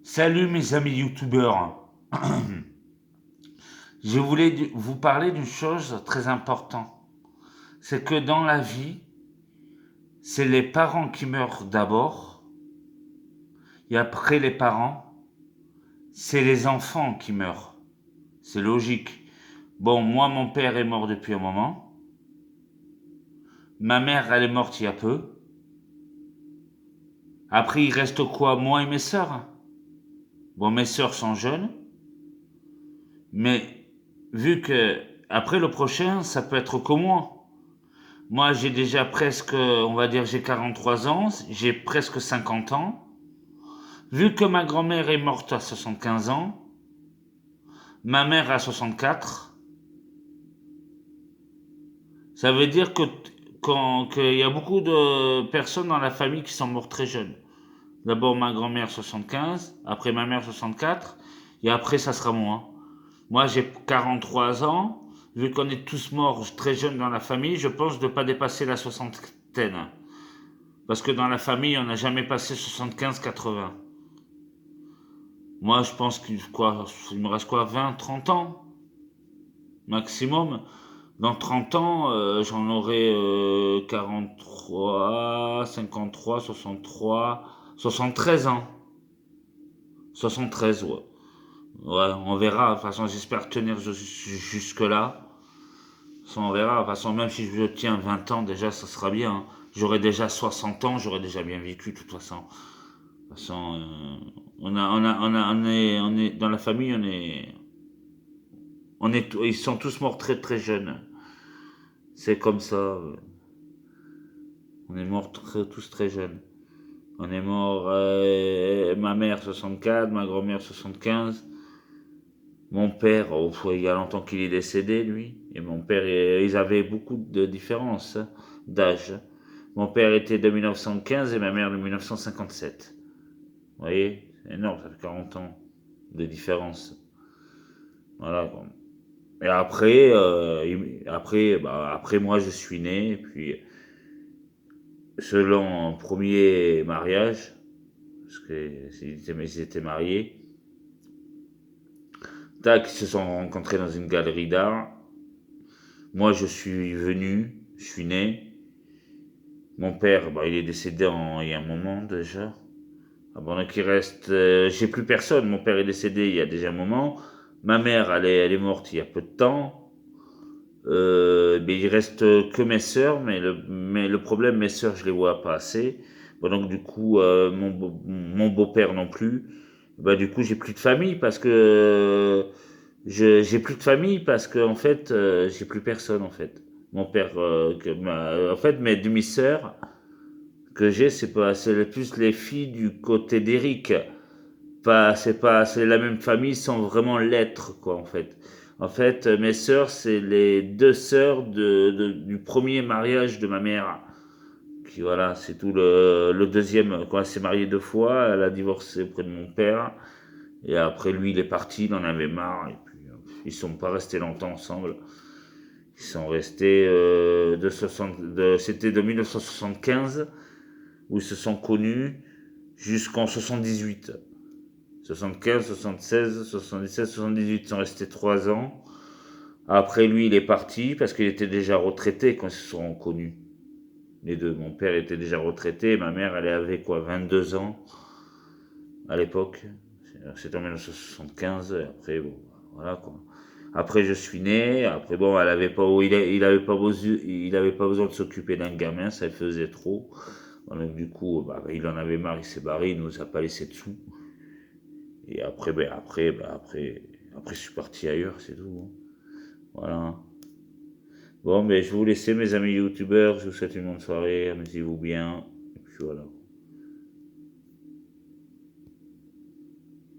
Salut mes amis youtubeurs. Je voulais vous parler d'une chose très importante. C'est que dans la vie, c'est les parents qui meurent d'abord, et après les parents, c'est les enfants qui meurent. C'est logique. Bon, moi, mon père est mort depuis un moment. Ma mère, elle est morte il y a peu. Après, il reste quoi? Moi et mes sœurs. Bon, mes sœurs sont jeunes. Mais vu que après le prochain, ça peut être comme moi. Moi, j'ai déjà presque, on va dire, j'ai 43 ans, j'ai presque 50 ans. Vu que ma grand-mère est morte à 75 ans, ma mère à 64, ça veut dire qu'il y a beaucoup de personnes dans la famille qui sont mortes très jeunes. D'abord ma grand-mère 75, après ma mère 64, et après ça sera moi. Moi, j'ai 43 ans. Vu qu'on est tous morts très jeunes dans la famille, je pense de ne pas dépasser la soixantaine. Parce que dans la famille, on n'a jamais passé 75-80. Moi, je pense qu'il me reste quoi, 20, 30 ans maximum. Dans 30 ans, j'en aurai 43, 53, 63, 73 ans. 73, ouais. Ouais, on verra. De toute façon, j'espère tenir jusque-là. On verra. De toute façon, même si je tiens 20 ans, déjà, ça sera bien, hein. J'aurai déjà 60 ans, j'aurai déjà bien vécu, de toute façon. De toute façon, on est, dans la famille, ils sont tous morts très très jeunes. C'est comme ça. On est morts tous très jeunes. On est mort, ma mère 64, ma grand-mère 75. Mon père, oh, il y a longtemps qu'il est décédé, lui. Et mon père, ils avaient beaucoup de différences, hein, d'âge. Mon père était de 1915 et ma mère de 1957. Vous voyez, c'est énorme, ça fait 40 ans de différence. Voilà. Bon. Et après, après moi, je suis né. Et puis, selon un premier mariage, parce qu'ils étaient mariés, tac, ils se sont rencontrés dans une galerie d'art. Moi, je suis venu, je suis né. Mon père, il est décédé il y a un moment déjà. Ah bon, donc il reste. J'ai plus personne. Mon père est décédé il y a déjà un moment. Ma mère, elle est morte il y a peu de temps. Mais il reste que mes sœurs, mais le problème, mes sœurs, je les vois pas assez. Bon, donc du coup, mon beau-père non plus. Du coup, j'ai plus de famille parce que j'ai plus de famille parce que en fait, j'ai plus personne en fait. Mon père, en fait, mes demi-sœurs que j'ai, c'est plus les filles du côté d'Eric. C'est la même famille sans vraiment l'être, quoi, en fait. En fait, mes sœurs, c'est les deux sœurs du premier mariage de ma mère. Qui, voilà, c'est tout le deuxième, quand elle s'est mariée deux fois, elle a divorcé auprès de mon père. Et après, lui, il est parti, il en avait marre. Et puis, ils sont pas restés longtemps ensemble. Ils sont restés c'était de 1975 où ils se sont connus jusqu'en 78. 75, 76, 77, 78, ils sont restés 3 ans. Après, lui, il est parti parce qu'il était déjà retraité quand ils se sont connus. Les deux. Mon père était déjà retraité, ma mère, elle avait quoi, 22 ans à l'époque. C'était en 1975, et après, bon, voilà quoi. Après, je suis né, après, bon, elle avait pas, il avait pas besoin de s'occuper d'un gamin, ça le faisait trop. Donc, du coup, il en avait marre, il s'est barré, il nous a pas laissé de sous. Et après, après, je suis parti ailleurs, c'est tout, hein. Voilà. Bon, mais je vais vous laisser, mes amis youtubeurs. Je vous souhaite une bonne soirée. Amusez-vous bien. Et puis voilà.